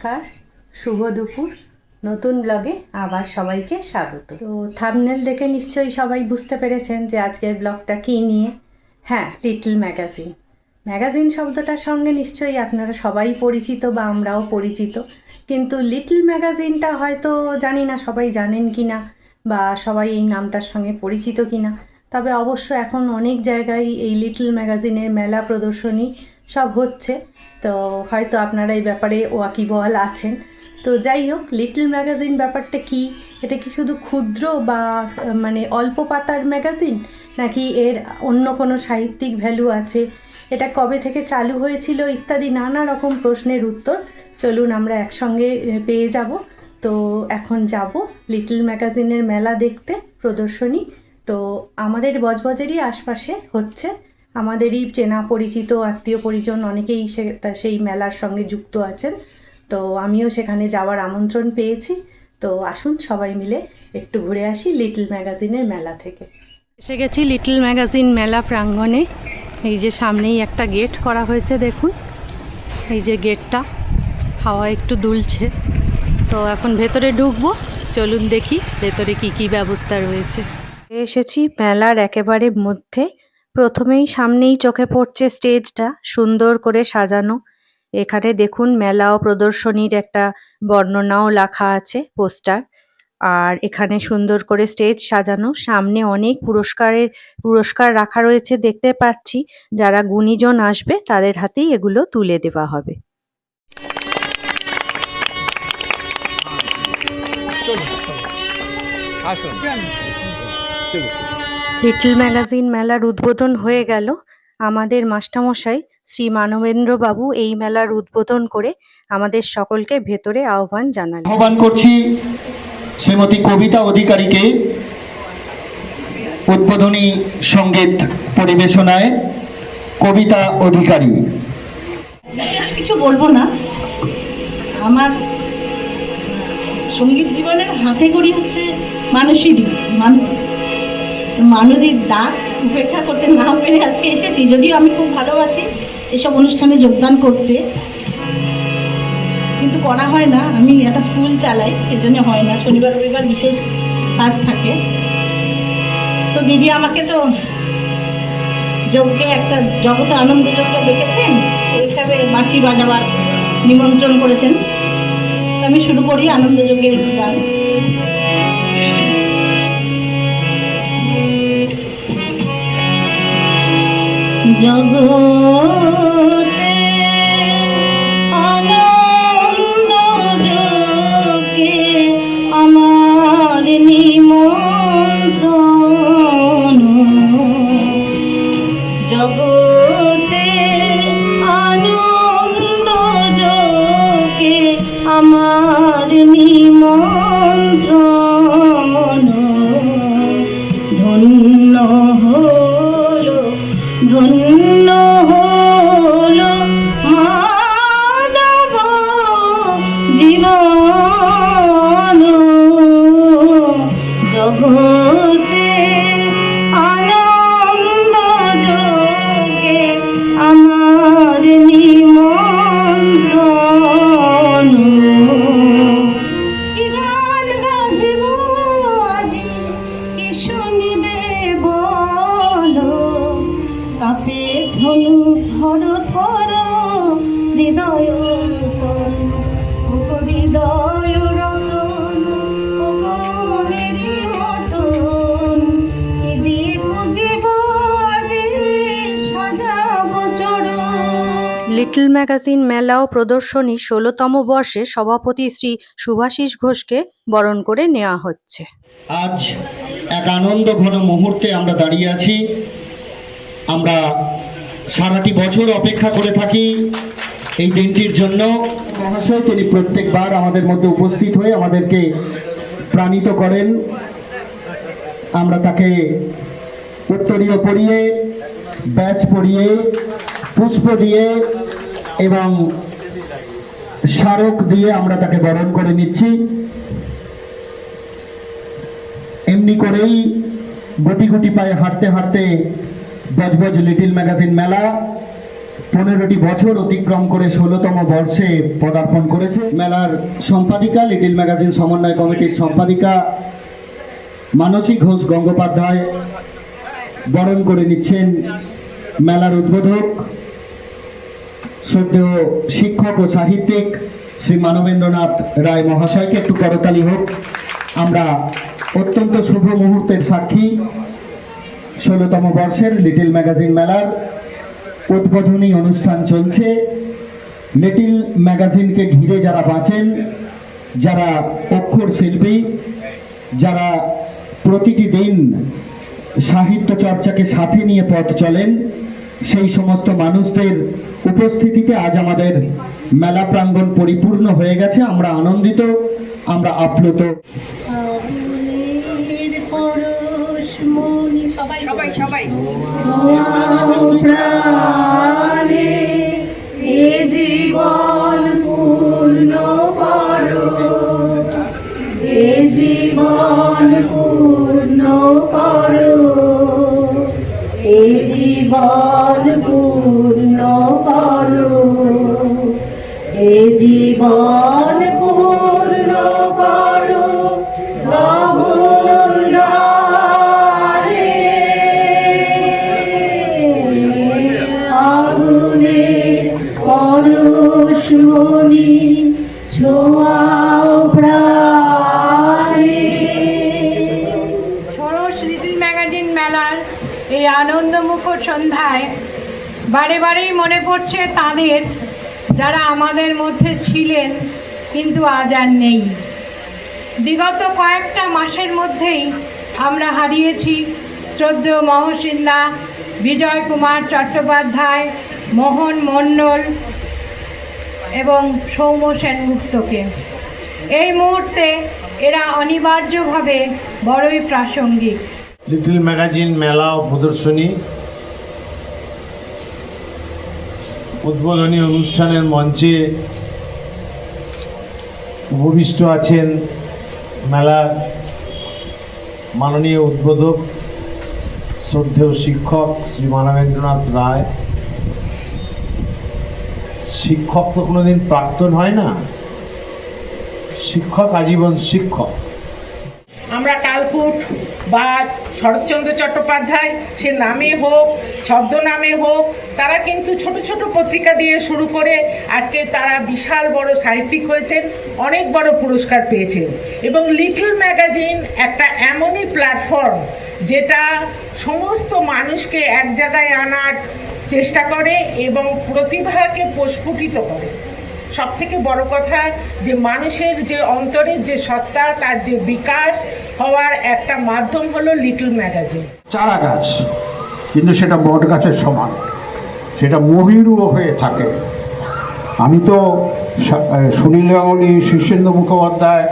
নমস্কার, শুভ দুপুর। নতুন ব্লগে আবার সবাইকে স্বাগত। তো থাম্বনেল দেখে নিশ্চয়ই সবাই বুঝতে পেরেছেন যে আজকের ব্লগটা কী নিয়ে। হ্যাঁ, লিটল ম্যাগাজিন। ম্যাগাজিন শব্দটার সঙ্গে নিশ্চয়ই আপনারা সবাই পরিচিত বা আমরাও পরিচিত, কিন্তু লিটল ম্যাগাজিনটা হয়তো জানি না সবাই জানেন কি না বা সবাই এই নামটার সঙ্গে পরিচিত কি না। তবে অবশ্য এখন অনেক জায়গায় এই লিটল ম্যাগাজিনের মেলা প্রদর্শনী সব হচ্ছে, তো হয়তো আপনারা এই ব্যাপারে ওয়াকিবহাল আছেন। তো যাই হোক, লিটল ম্যাগাজিন ব্যাপারটা কি? এটা কি শুধু ক্ষুদ্র বা মানে অল্প পাতার ম্যাগাজিন, নাকি এর অন্য কোনো সাহিত্যিক ভ্যালু আছে? এটা কবে থেকে চালু হয়েছিল ইত্যাদি নানা রকম প্রশ্নের উত্তর চলুন আমরা একসঙ্গে পেয়ে যাব। তো এখন যাব লিটল ম্যাগাজিনের মেলা দেখতে, প্রদর্শনী। তো আমাদের বজবজেরই আশপাশে হচ্ছে, আমাদেরই চেনা পরিচিত আত্মীয় পরিজন অনেকেই সেই মেলার সঙ্গে যুক্ত আছেন। তো আমিও সেখানে যাওয়ার আমন্ত্রণ পেয়েছি। তো আসুন সবাই মিলে একটু ঘুরে আসি লিটল ম্যাগাজিনের মেলা থেকে। এসে গেছি লিটল ম্যাগাজিন মেলা প্রাঙ্গণে। এই যে সামনেই একটা গেট করা হয়েছে, দেখুন এই যে গেটটা, হাওয়া একটু দুলছে। তো এখন ভেতরে ঢুকবো, চলুন দেখি ভেতরে কি কি ব্যবস্থা রয়েছে। এসেছি মেলার একেবারে মধ্যে। প্রথমেই সামনেই চোখে পড়ছে স্টেজটা সুন্দর করে সাজানো। এখানে দেখুন মেলা ও প্রদর্শনীর একটা বর্ণনাও লেখা আছে, পোস্টার। আর এখানে সুন্দর করে স্টেজ সাজানো, সামনে অনেক পুরস্কার রাখা রয়েছে দেখতে পাচ্ছি। যারা গুণীজন আসবে তাদের হাতেই এগুলো তুলে দেওয়া হবে। লিটল ম্যাগাজিন মেলার উদ্বোধন হয়ে গেল। আমাদের মাস্টারমশাই শ্রী মানবেন্দ্র বাবু এই মেলার উদ্বোধন করে আমাদের সকলকে ভেতরে আহ্বান জানালেন। আহ্বান করছি শ্রীমতী কবিতা অধিকারীকে উদ্বোধনী সঙ্গীত পরিবেশনায়। কবিতা অধিকারী। কিছু বলবো না, আমার সঙ্গীত জীবনের হাতে করি হচ্ছে মানবীর ডাক উপেক্ষা করতে না পেরে আজকে এসেছি। যদিও আমি খুব ভালোবাসি এসব অনুষ্ঠানে যোগদান করতে, কিন্তু করা হয় না। আমি একটা স্কুল চালাই, সেজন্য হয় না। শনিবার রবিবার বিশেষ কাজ থাকে। তো দিদি আমাকে তো যজ্ঞে, একটা জগতে আনন্দ যজ্ঞে ডেকেছেন, ওই হিসাবে বাঁশি বাজাবার নিমন্ত্রণ করেছেন। আমি শুরু করি আনন্দ যজ্ঞের একটি গান। জগতে আনন্দ যজ্ঞে আমার নিমন্ত্রণ, জগতে আনন্দ যজ্ঞে আমার নিমন্ত্রণ। ধন্য হলো, ধন্য হলো মানব জীবন, জগতে আনন্দ যোগে আমার নিমন্ত্রণ। কি গান গাহিব আজি, কি শুনিবে বলো, কাপে ধনু থর থর হৃদয় হৃদয় রতন, মনেরই মতন কি দিয়ে খুঁজিব আজি সাজাব চরণ। লিটল ম্যাগাজিন মেলা ও প্রদর্শনী ১৬তম বর্ষে সভাপতি শ্রী শুভাশিস ঘোষকে বরণ করে নেওয়া হচ্ছে। আজ এক আনন্দ ঘন মুহূর্তে আমরা দাঁড়িয়ে আছি। আমরা সারাটি বছর অপেক্ষা করে থাকি এই দিনটির জন্য। মহাশয় তিনি প্রত্যেকবার আমাদের মধ্যে উপস্থিত হয়ে আমাদেরকে প্রাণিত করেন। আমরা তাকে উত্তরীয় পরিয়ে, ব্যাচ পরিয়ে, পুষ্প দিয়ে এবং স্মারক দিয়ে আমরা তাকে বরণ করে নিচ্ছি। এমনি করেই গুটি গুটি পায়ে হাঁটতে হাঁটতে বজবজ লিটল ম্যাগাজিন মেলা 15টি বছর অতিক্রম করে 16তম বর্ষে পদার্পণ করেছে। মেলার সম্পাদিকা, লিটিল ম্যাগাজিন সমন্বয় কমিটির সম্পাদিকা মানসী ঘোষ গঙ্গোপাধ্যায় বরণ করে নিচ্ছেন মেলার উদ্বোধক শ্রদ্ধেয় শিক্ষক ও সাহিত্যিক শ্রী মানবেন্দ্রনাথ রায় মহাশয়কে। একটু করতালি হোক। আমরা অত্যন্ত শুভ মুহূর্তের সাক্ষী। 16তম বর্ষের লিটিল ম্যাগাজিন মেলার উদ্বোধনী অনুষ্ঠান চলছে। লিটিল ম্যাগাজিনকে ঘিরে যারা বাঁচেন, যারা অক্ষর শিল্পী, যারা প্রতিটি দিন সাহিত্য চর্চাকে সাথে নিয়ে পথ চলেন, সেই সমস্ত মানুষদের উপস্থিতিতে আজ আমাদের মেলা প্রাঙ্গণ পরিপূর্ণ হয়ে গেছে। আমরা আনন্দিত, আমরা আপ্লুত। সবাই সবাই প্রাণে এ জীবন পূর্ণ করো, এ জীবন পূর্ণ করো, এ জীবন পূর্ণ করো, এ জীবন পূর্ণ করো। মনি ছোঁয়াও প্রাণে। ষোড়শ লিটিল ম্যাগাজিন মেলার এই আনন্দমুখর সন্ধ্যায় বারে বারেই মনে পড়ছে তাদের, যারা আমাদের মধ্যে ছিলেন কিন্তু আজ আর নেই। বিগত কয়েকটা মাসের মধ্যেই আমরা হারিয়েছি শ্রদ্ধেয় মহসিন্দা বিজয় কুমার চট্টোপাধ্যায়, মোহন মণ্ডল এবং সৌম্য সেনগুপ্তকে। এই মুহূর্তে এরা অনিবার্যভাবে বড়ই প্রাসঙ্গিক। লিটল ম্যাগাজিন মেলা ও প্রদর্শনী উদ্বোধনী অনুষ্ঠানের মঞ্চে উপবিষ্ট আছেন মেলার মাননীয় উদ্বোধক শ্রদ্ধেয় শিক্ষক শ্রী মানবেন্দ্রনাথ রায়। শিক্ষক তো কোনোদিন প্রাক্তন হয় না, শিক্ষক আজীবন শিক্ষক। আমরা কালকুট বা শরৎচন্দ্র চট্টোপাধ্যায় সে নামে হোক ছদ্মনামে হোক, তারা কিন্তু ছোট ছোট পত্রিকা দিয়ে শুরু করে আজকে তারা বিশাল বড় সাহিত্যিক হয়েছেন, অনেক বড় পুরস্কার পেয়েছেন। এবং লিটল ম্যাগাজিন একটা এমনই প্ল্যাটফর্ম যেটা সমস্ত মানুষকে এক জায়গায় আনার চেষ্টা করে এবং প্রতিভাকে প্রস্ফুটিত করে। সব থেকে বড় কথা যে মানুষের যে অন্তরের যে সত্তা, তার যে বিকাশ হওয়ার একটা মাধ্যম হলো লিটল ম্যাগাজিন। চারা গাছ, কিন্তু সেটা বট গাছের সমান, সেটা মহিরুও হয়ে থাকে। আমি তো সুনীল গাঙ্গুলি, শীর্ষেন্দু মুখোপাধ্যায়,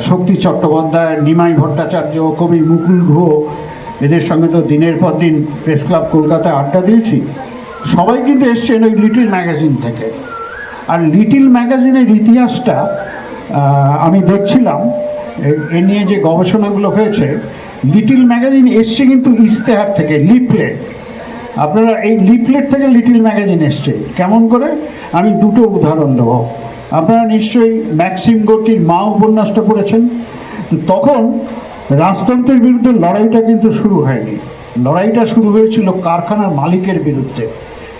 শক্তি চট্টোপাধ্যায়, নিমাই ভট্টাচার্য, কবি মুকুল গুহ, এদের সঙ্গে তো দিনের পর দিন প্রেস ক্লাব কলকাতায় আড্ডা দিয়েছি। সবাই কিন্তু এসছেন ওই লিটল ম্যাগাজিন থেকে। আর লিটল ম্যাগাজিনের ইতিহাসটা আমি দেখছিলাম, এ নিয়ে যে গবেষণাগুলো হয়েছে, লিটল ম্যাগাজিন এসছে কিন্তু ইশতেহার থেকে, লিফলেট। আপনারা এই লিফলেট থেকে লিটল ম্যাগাজিন এসছে কেমন করে, আমি দুটো উদাহরণ দেবো। আপনারা নিশ্চয়ই ম্যাক্সিম গোর্কির মা উপন্যাসটা পড়েছেন। তখন রাজতন্ত্রের বিরুদ্ধে লড়াইটা কিন্তু শুরু হয়নি, লড়াইটা শুরু হয়েছিল কারখানার মালিকের বিরুদ্ধে।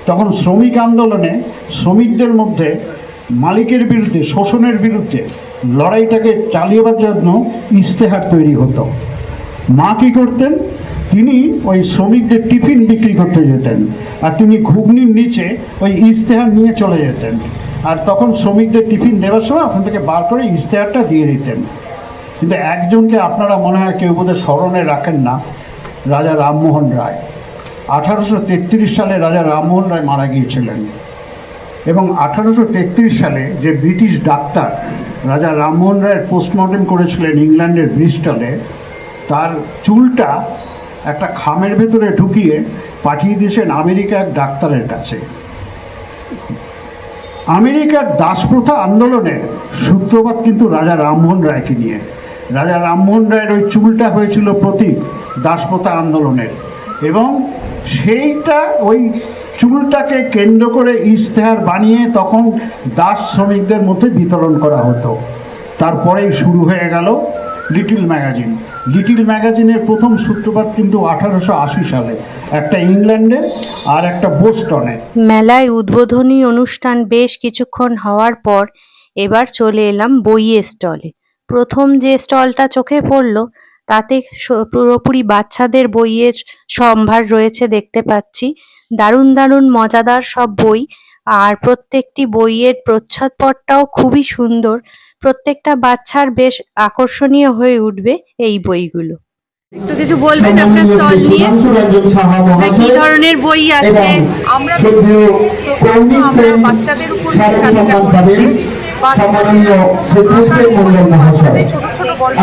তখন শ্রমিক আন্দোলনে শ্রমিকদের মধ্যে মালিকের বিরুদ্ধে, শোষণের বিরুদ্ধে লড়াইটাকে চালিয়েবার জন্য ইশতেহার তৈরি হতো। মা কী করতেন, তিনি ওই শ্রমিকদের টিফিন বিক্রি করতে যেতেন, আর তিনি ঘুগনির নিচে ওই ইশতেহার নিয়ে চলে যেতেন। আর তখন শ্রমিকদের টিফিন দেওয়ার সময় ওখান থেকে বার করে ইশতেহারটা দিয়ে দিতেন। কিন্তু একজনকে আপনারা মনে হয় কেউ বোধহয় স্মরণে রাখেন না, রাজা রামমোহন রায়। 1833 সালে রাজা রামমোহন রায় মারা গিয়েছিলেন, এবং 1833 সালে যে ব্রিটিশ ডাক্তার রাজা রামমোহন রায়ের পোস্টমর্টেম করেছিলেন ইংল্যান্ডের ব্রিস্টলে, তার চুলটা একটা খামের ভেতরে ঢুকিয়ে পাঠিয়ে দিয়েছেন আমেরিকা এক ডাক্তারের কাছে। আমেরিকার দাসপ্রথা আন্দোলনের সূত্রপাত কিন্তু রাজা রামমোহন রায়কে নিয়ে। রাজা রামমোহন রায়ের ওই চুলটা হয়েছিল প্রতীক দাসপ্রথা আন্দোলনের, এবং সেইটা ওই চুলটাকে কেন্দ্র করে ইশতেহার বানিয়ে তখন দাস শ্রমিকদের মধ্যে বিতরণ করা হতো। তারপরেই শুরু হয়ে গেল লিটল ম্যাগাজিন। লিটল ম্যাগাজিনের প্রথম সূত্রপাত কিন্তু 1880 সালে, একটা ইংল্যান্ডে আর একটা বোস্টনে। মেলায় উদ্বোধনী অনুষ্ঠান বেশ কিছুক্ষণ হওয়ার পর এবার চলে এলাম বইয়ের স্টলে। প্রথম যে স্টলটা চোখে পড়লো তাতে পুরোপুরি বাচ্চাদের বইয়ের সম্ভার রয়েছে দেখতে পাচ্ছি। দারুণ দারুণ মজাদার সব বই, আর প্রত্যেকটি বইয়ের প্রচ্ছদপটটাও খুবই সুন্দর। প্রত্যেকটা বাচ্চার বেশ আকর্ষণীয় হয়ে উঠবে এই বইগুলো। একটু কিছু বলবেন আপনার স্টল নিয়ে, কি ধরনের বই আছে? আমরা বাচ্চাদের উপর কাজটা করছি। বাচ্চাদের ছোট ছোট গল্প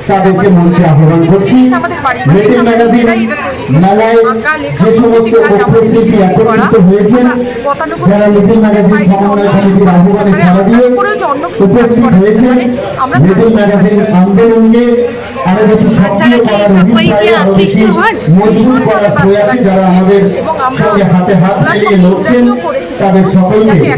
তাদেরকে মঞ্চে আহ্বান করছি। লিটল ম্যাগাজিন মেলায় যে সমস্ত উপস্থিতি একত্রিত হয়েছেন, যারা লিটল ম্যাগাজিন সমন্বয় সমিতির আহ্বানে সাড়া দিয়ে উপস্থিত হয়েছেন, লিটল ম্যাগাজিন আন্দোলনকে আরো বেশি সক্রিয় করার অভিপ্রায়ে আরো বেশি মজবুত করার প্রয়াসে যারা আমাদের সঙ্গে হাতে হাত মিলিয়ে লড়ছেন, তাদের সকলকে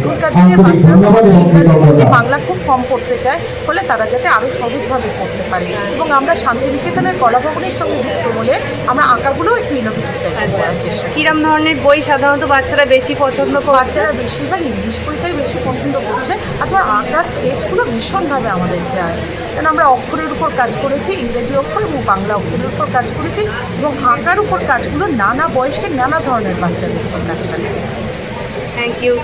আন্তরিক ধন্যবাদ এবং কৃতজ্ঞতা। বাংলা খুব কম পড়তে চায়, ফলে তারা যাতে আরও সহজভাবে পড়তে পারে। এবং আমরা শান্তিনিকেতনের কলা ভবনের সঙ্গে যুক্ত বলে আমরা আঁকাগুলো একটু ইনোভেটিভ করার চেষ্টা করি। কিরম ধরনের বই সাধারণত বাচ্চারা বেশি পছন্দ করে? বাচ্চারা বেশিরভাগ ইংলিশ বইটাই বেশি পছন্দ করছে, অথবা আঁকা স্কেচগুলো ভীষণভাবে আমাদের যায়। কারণ আমরা অক্ষরের উপর কাজ করেছি, ইংরেজি অক্ষর এবং বাংলা অক্ষরের উপর কাজ করেছি, এবং আঁকার উপর কাজগুলো নানা বয়সের নানা ধরনের বাচ্চাদের উপর কাজটা করেছি। Thank you.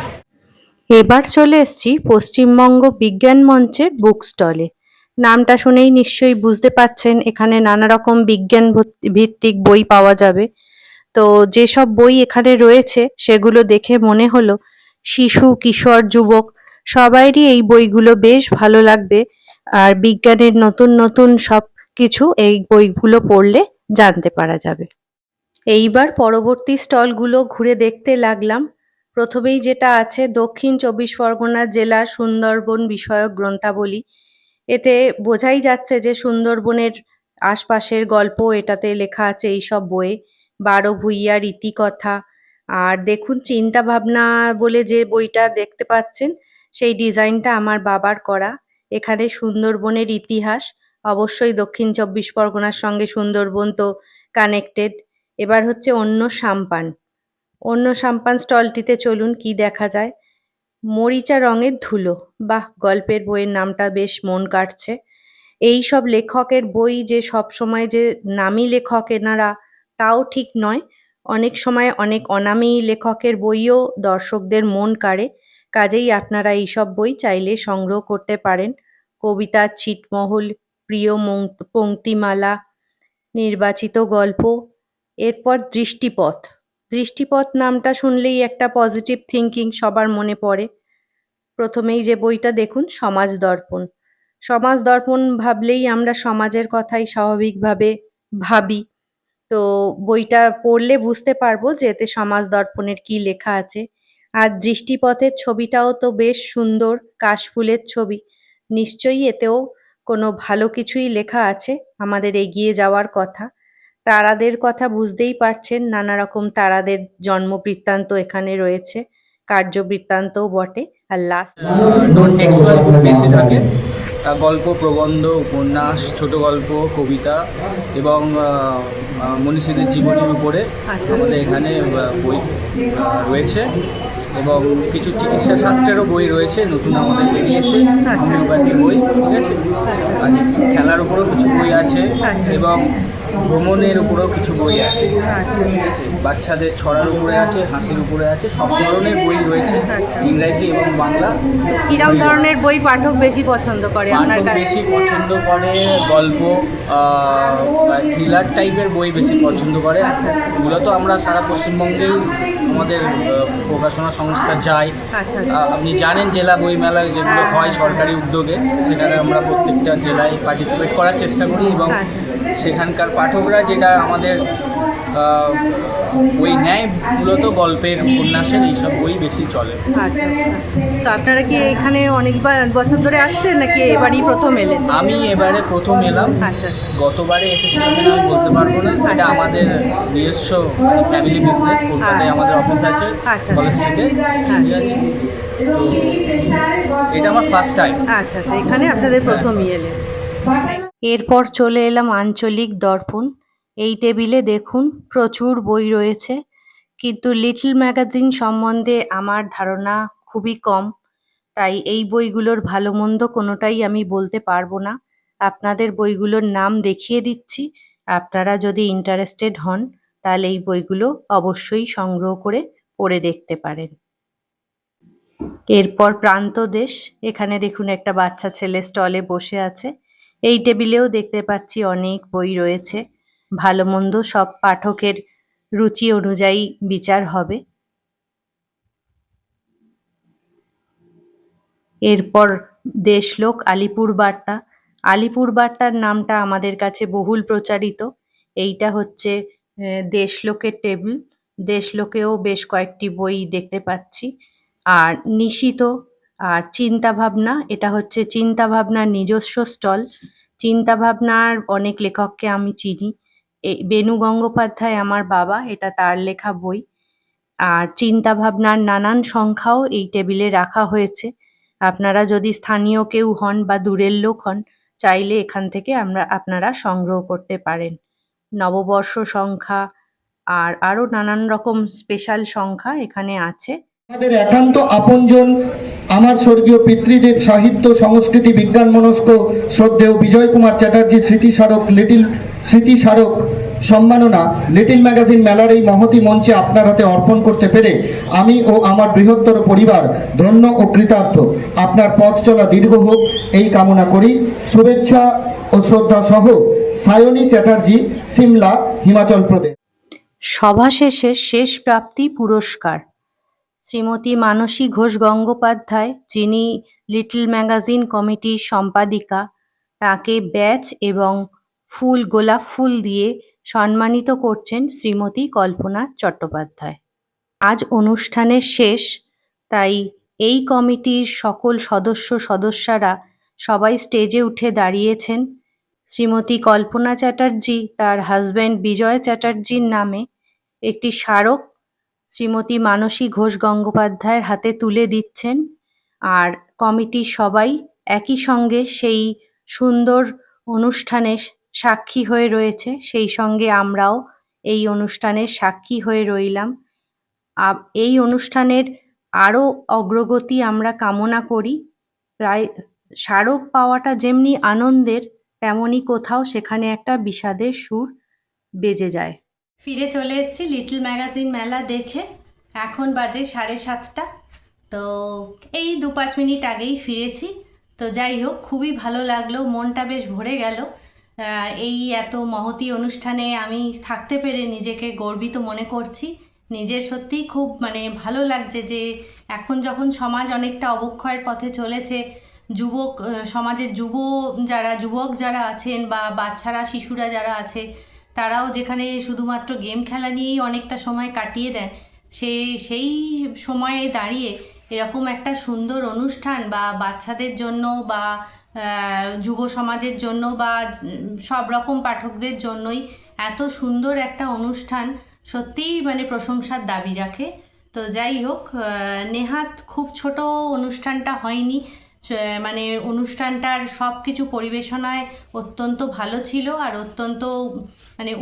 এবার চলে এসেছি পশ্চিমবঙ্গ বিজ্ঞান মঞ্চের বুক স্টলে। নামটা শুনেই নিশ্চয়ই বুঝতে পাচ্ছেন এখানে নানা রকম বিজ্ঞান ভিত্তিক বই পাওয়া যাবে। তো যেসব বই এখানে রয়েছে সেগুলো দেখে মনে হলো শিশু, কিশোর, যুবক সবাইরই এই বইগুলো বেশ ভালো লাগবে। আর বিজ্ঞানের নতুন নতুন সব কিছু এই বইগুলো পড়লে জানতে পারা যাবে। এইবার পরবর্তী স্টলগুলো ঘুরে দেখতে লাগলাম। প্রথমেই যেটা আছে দক্ষিণ 24 পরগনা জেলা সুন্দরবন বিষয়ক গ্রন্থাবলী। এতে বোঝাই যাচ্ছে যে সুন্দরবনের আশপাশের গল্প এটাতে লেখা আছে এইসব বইয়ে। 12 ভূঁইয়ার ইতিকথা। আর দেখুন চিন্তা ভাবনা বলে যে বইটা দেখতে পাচ্ছেন সেই ডিজাইনটা আমার বাবার করা। এখানে সুন্দরবনের ইতিহাস, অবশ্যই দক্ষিণ 24 পরগনার সঙ্গে সুন্দরবন তো কানেক্টেড। এবার হচ্ছে অন্য সাম্পান। অন্য সাম্পান স্টলটিতে চলুন কি দেখা যায়। মরিচা রঙের ধুলো, বাহ, গল্পের বইয়ের নামটা বেশ মন কাটছে। এই সব লেখকের বই যে সব সময় যে নামী লেখক এনারা তাও ঠিক নয়, অনেক সময় অনেক অনামী লেখকের বইও দর্শকদের মন কাড়ে। কাজেই আপনারা এইসব বই চাইলে সংগ্রহ করতে পারেন। কবিতা, ছিটমহল, প্রিয় পংক্তিমালা, নির্বাচিত গল্প। এরপর দৃষ্টিপথ। দৃষ্টিপথ নামটা শুনলেই একটা পজিটিভ থিঙ্কিং সবার মনে পড়ে। প্রথমেই যে বইটা দেখুন সমাজ দর্পণ। সমাজ দর্পণ ভাবলেই আমরা সমাজের কথাই স্বাভাবিকভাবে ভাবি। তো বইটা পড়লে বুঝতে পারবো যে এতে সমাজ দর্পণের কি লেখা আছে। আর দৃষ্টিপথের ছবিটাও তো বেশ সুন্দর, কাশফুলের ছবি। নিশ্চয়ই এতেও কোনো ভালো কিছুই লেখা আছে, আমাদের এগিয়ে যাওয়ার কথা। তারাদের কথা বুঝতেই পারছেন, নানা রকম তারাদের জন্ম বৃত্তান্ত এখানে রয়েছে, কার্য বৃত্তান্তও বটে। আর লাস্ট নন টেক্সচুয়াল খুব বেশি থাকে, গল্প, প্রবন্ধ, উপন্যাস, ছোট গল্প, কবিতা এবং মনীষীদের জীবনের উপরে আমাদের এখানে বই রয়েছে। এবং কিছু চিকিৎসা শাস্ত্রেরও বই রয়েছে, নতুন আমাদের বেরিয়েছে হোমিওপ্যাথি বই, ঠিক আছে। আর খেলার উপরেও কিছু বই আছে এবং ভ্রমণের উপরেও কিছু বই আছে, ঠিক আছে। বাচ্চাদের ছড়ার উপরে আছে, হাসির উপরে আছে, সব ধরনের বই রয়েছে, ইংরেজি এবং বাংলা। কিরম ধরনের বই পাঠক বেশি পছন্দ করে আপনার কাছে? বেশি পছন্দ করে গল্প, থ্রিলার টাইপের বই বেশি পছন্দ করে। মূলত আমরা সারা পশ্চিমবঙ্গেই আমাদের প্রকাশনা সংস্থা যাই। আপনি জানেন জেলা বই মেলা যেগুলো হয় সরকারি উদ্যোগে, সেখানে আমরা প্রত্যেকটা জেলায় পার্টিসিপেট করার চেষ্টা করি এবং সেখানকার পাঠকরা যেটা আমাদের বই নেয়, মূলত গল্পের উপন্যাসের এইসব বই বেশি চলে। আচ্ছা আচ্ছা, তো আপনারা কি এখানে অনেকবার বছর ধরে আসছেন নাকি এবারই প্রথম এলেন? আমি এবারে প্রথম এলাম। আচ্ছা আচ্ছা গতবারে এসেছিলাম কিনা আমি বলতে পারবো না, এটা আমাদের নিজস্ব ফ্যামিলি বিজনেস, কলকাতায় আমাদের অফিস আছে আচ্ছা। কলেজ স্ট্রিটে, ঠিক আছে। তো এটা আমার ফার্স্ট টাইম। আচ্ছা আচ্ছা, এখানে আপনাদের প্রথমই এলেন। এরপর চলে এলাম আঞ্চলিক দর্পণ। এই টেবিলে দেখুন প্রচুর বই রয়েছে, কিন্তু লিটল ম্যাগাজিন সম্বন্ধে আমার ধারণা খুবই কম, তাই এই বইগুলোর ভালো মন্দ কোনোটাই আমি বলতে পারবো না। আপনাদের বইগুলোর নাম দেখিয়ে দিচ্ছি, আপনারা যদি ইন্টারেস্টেড হন তাহলে এই বইগুলো অবশ্যই সংগ্রহ করে পড়ে দেখতে পারেন। এরপর প্রান্তদেশ, এখানে দেখুন একটা বাচ্চা ছেলে স্টলে বসে আছে। এই টেবিলেও দেখতে পাচ্ছি অনেক বই রয়েছে, ভালো মন্দ সব পাঠকের রুচি অনুযায়ী বিচার হবে। এরপর দেশলোক আলিপুর বার্তা। আলিপুর বার্তার নামটা আমাদের কাছে বহুল প্রচারিত। এইটা হচ্ছে দেশলোকের টেবিল, দেশলোকেও বেশ কয়েকটি বই দেখতে পাচ্ছি। আর নিশিত আর চিন্তাভাবনা, এটা হচ্ছে চিন্তাভাবনার নিজস্ব স্টল। চিন্তাভাবনার অনেক লেখককে আমি চিনি, এই বেনু গঙ্গোপাধ্যায় আমার বাবা, এটা তার লেখা বই। আর চিন্তাভাবনার নানান সংখ্যাও এই টেবিলে রাখা হয়েছে। আপনারা যদি স্থানীয় কেউ হন বা দূরের লোক হন, চাইলে এখান থেকে আপনারা সংগ্রহ করতে পারেন। নববর্ষ সংখ্যা আর আরও নানান রকম স্পেশাল সংখ্যা এখানে আছে। আমাদের একান্ত আপনজন, আমার স্বর্গীয় পিতৃদেব সাহিত্য সংস্কৃতি বিজ্ঞান মনস্ক শ্রদ্ধেয় বিজয় কুমার চ্যাটার্জি স্মৃতিস্মারক সম্মাননা লিটল ম্যাগাজিন মেলার এই মহতী মঞ্চে আপনার হাতে অর্পণ করতে পেরে আমি ও আমার বৃহত্তর পরিবার ধন্য ও কৃতার্থ। আপনার পথ চলা দীর্ঘ হোক এই কামনা করি। শুভেচ্ছা ও শ্রদ্ধা সহ সায়নী চ্যাটার্জি, সিমলা, হিমাচল প্রদেশ। সভা শেষে শেষ প্রাপ্তি পুরস্কার। শ্রীমতী মানসী ঘোষ গঙ্গোপাধ্যায়, যিনি লিটল ম্যাগাজিন কমিটির সম্পাদিকা, তাকে ব্যাচ এবং গোলাপ ফুল দিয়ে সম্মানিত করছেন শ্রীমতী কল্পনা চট্টোপাধ্যায়। আজ অনুষ্ঠানের শেষ, তাই এই কমিটির সকল সদস্যরা সবাই স্টেজে উঠে দাঁড়িয়েছেন। শ্রীমতী কল্পনা চ্যাটার্জি তার হাজব্যান্ড বিজয় চ্যাটার্জির নামে একটি স্মারক শ্রীমতী মানসী ঘোষ গঙ্গোপাধ্যায়ের হাতে তুলে দিচ্ছেন। আর কমিটির সবাই একই সঙ্গে সেই সুন্দর অনুষ্ঠানে সাক্ষী হয়ে রয়েছে, সেই সঙ্গে আমরাও এই অনুষ্ঠানের সাক্ষী হয়ে রইলাম। এই অনুষ্ঠানের আরও অগ্রগতি আমরা কামনা করি। প্রায় স্মারক পাওয়াটা যেমনি আনন্দের, তেমনি কোথাও সেখানে একটা বিষাদের সুর বেজে যায়। ফিরে চলে এসেছি লিটল ম্যাগাজিন মেলা দেখে, এখন বাজে 7:30। তো এই 2-5 মিনিট আগেই ফিরেছি। তো যাই হোক, খুবই ভালো লাগলো, মনটা বেশ ভরে গেল। এই এত মহতী অনুষ্ঠানে আমি থাকতে পেরে নিজেকে গর্বিত মনে করছি। নিজের সত্যিই খুব ভালো লাগছে যে এখন যখন সমাজ অনেকটা অবক্ষয়ের পথে চলেছে, সমাজের যুবক যারা আছেন বা বাচ্চারা শিশুরা যারা আছে, তারাও যেখানে শুধুমাত্র গেম খেলা নিয়েই অনেকটা সময় কাটিয়ে দেন, সেই সময়ে দাঁড়িয়ে এরকম একটা সুন্দর অনুষ্ঠান বা বাচ্চাদের জন্য বা যুব সমাজের জন্য বা সব রকম পাঠকদের জন্যই এত সুন্দর একটা অনুষ্ঠান সত্যিই প্রশংসার দাবি রাখে। তো যাই হোক, নেহাত খুব ছোট অনুষ্ঠানটা হয়নি, অনুষ্ঠানটার সব কিছু পরিবেশনায় অত্যন্ত ভালো ছিল আর অত্যন্ত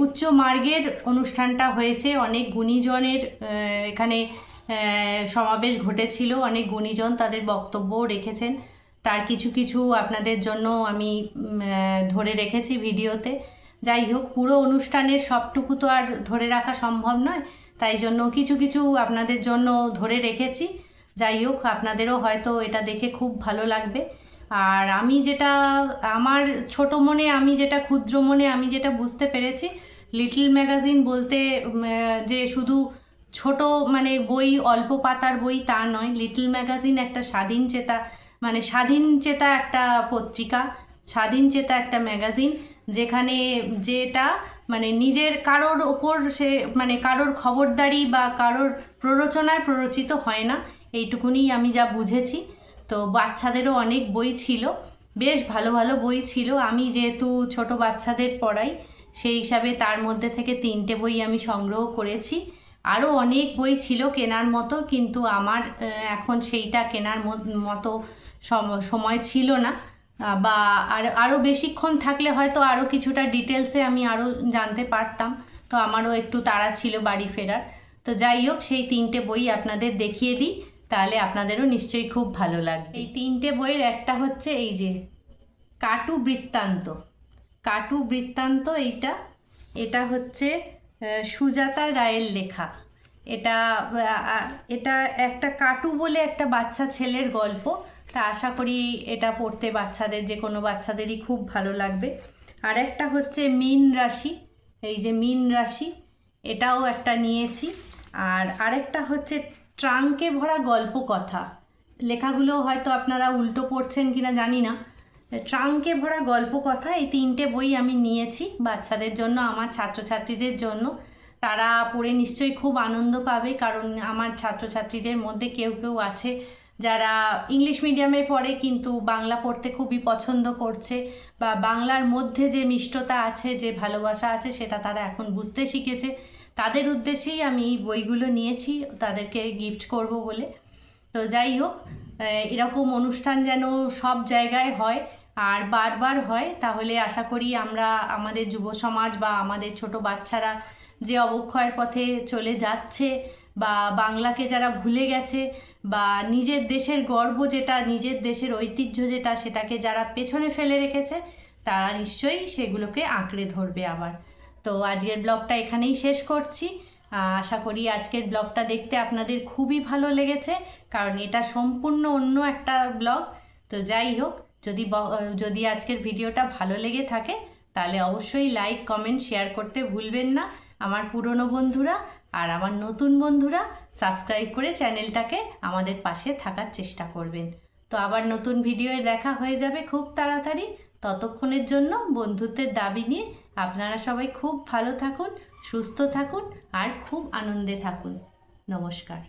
উচ্চ মার্গের অনুষ্ঠানটা হয়েছে। অনেক গুণীজনের এখানে সমাবেশ ঘটেছিল, অনেক গুণীজন তাদের বক্তব্যও রেখেছেন, তার কিছু আপনাদের জন্য আমি ধরে রেখেছি ভিডিওতে। যাই হোক, পুরো অনুষ্ঠানের সবটুকু তো আর ধরে রাখা সম্ভব নয়, তাই জন্য কিছু আপনাদের জন্য ধরে রেখেছি। যাই হোক, আপনাদেরও হয়তো এটা দেখে খুব ভালো লাগবে। আর আমি যেটা আমার ছোট মনে, ক্ষুদ্র মনে আমি যেটা বুঝতে পেরেছি, লিটল ম্যাগাজিন বলতে যে শুধু ছোট বই, অল্প পাতার বই তা নয়। লিটল ম্যাগাজিন একটা স্বাধীন চেতা একটা পত্রিকা, স্বাধীন চেতা একটা ম্যাগাজিন, যেখানে যেটা মানে নিজের কারোর ওপর সে মানে কারোর খবরদারি বা কারোর প্ররোচনায় প্ররোচিত হয় না, এইটুকুনি আমি যা বুঝেছি। তো বাচ্চাদেরও অনেক বই ছিল, বেশ ভালো ভালো বই ছিল। আমি যেহেতু ছোট বাচ্চাদের পড়াই, সেই হিসাবে তার মধ্যে থেকে 3টে বই আমি সংগ্রহ করেছি। আরও অনেক বই ছিল কেনার মতো, কিন্তু আমার এখন সেইটা কেনার মতো সময় ছিল না, বা আরও বেশিক্ষণ থাকলে হয়তো আরও কিছুটা ডিটেলসে আমি আরও জানতে পারতাম। তো আমারও একটু তাড়া ছিল বাড়ি ফেরার। তো যাই হোক, সেই 3টে বই আপনাদের দেখিয়ে দিই, তাহলে আপনাদেরও নিশ্চয়ই খুব ভালো লাগবে। এই 3টে বইয়ের একটা হচ্ছে এই যে কাটু বৃত্তান্ত। কাটু বৃত্তান্ত এটা হচ্ছে সুজাতা রায়ের লেখা। এটা একটা কাটু বলে একটা বাচ্চা ছেলের গল্প। তা আশা করি এটা পড়তে বাচ্চাদের, যে কোনো বাচ্চাদেরই খুব ভালো লাগবে। আর একটা হচ্ছে মীন রাশি, এই যে মীন রাশি, এটাও একটা নিয়েছি। আর আরেকটা হচ্ছে ট্রাঙ্কে ভরা গল্প কথা। লেখাগুলো হয়তো আপনারা উল্টো পড়ছেন কিনা জানি না। ট্রাঙ্কে ভরা গল্প কথা, এই 3টে বই আমি নিয়েছি বাচ্চাদের জন্য, আমার ছাত্রছাত্রীদের জন্য। তারা পড়ে নিশ্চয়ই খুব আনন্দ পাবে, কারণ আমার ছাত্রছাত্রীদের মধ্যে কেউ কেউ আছে যারা ইংলিশ মিডিয়ামে পড়ে কিন্তু বাংলা পড়তে খুবই পছন্দ করছে, বা বাংলার মধ্যে যে মিষ্টতা আছে, যে ভালোবাসা আছে, সেটা তারা এখন বুঝতে শিখেছে। তাদের উদ্দেশ্যেই আমি এই বইগুলো নিয়েছি, তাদেরকে গিফট করব বলে। তো যাই হোক, এরকম অনুষ্ঠান যেন সব জায়গায় হয় আর বারবার হয়, তাহলে আশা করি আমরা আমাদের যুব সমাজ বা আমাদের ছোট বাচ্চারা যে অবক্ষয়ের পথে চলে যাচ্ছে, বা বাংলাকে যারা ভুলে গেছে, বা নিজের দেশের গর্ব যেটা, নিজের দেশের ঐতিহ্য যেটা, সেটাকে যারা পেছনে ফেলে রেখেছে, তারা নিশ্চয়ই সেগুলোকে আঁকড়ে ধরবে আবার। তো আজকের ব্লগটা এখানেই শেষ করছি। আশা করি আজকের ব্লগটা দেখতে আপনাদের খুবই ভালো লেগেছে, কারণ এটা সম্পূর্ণ অন্য একটা ব্লগ। তো যাই হোক, যদি আজকের ভিডিওটা ভালো লেগে থাকে, তাহলে অবশ্যই লাইক, কমেন্ট, শেয়ার করতে ভুলবেন না। আমার পুরনো বন্ধুরা আর আমার নতুন বন্ধুরা সাবস্ক্রাইব করে চ্যানেলটাকে আমাদের পাশে থাকার চেষ্টা করবেন। তো আবার নতুন ভিডিওয়ে দেখা হয়ে যাবে খুব তাড়াতাড়ি। ততক্ষণের জন্য বন্ধুত্বের দাবি নিয়ে আপনারা সবাই খুব ভালো থাকুন, সুস্থ থাকুন আর খুব আনন্দে থাকুন। নমস্কার।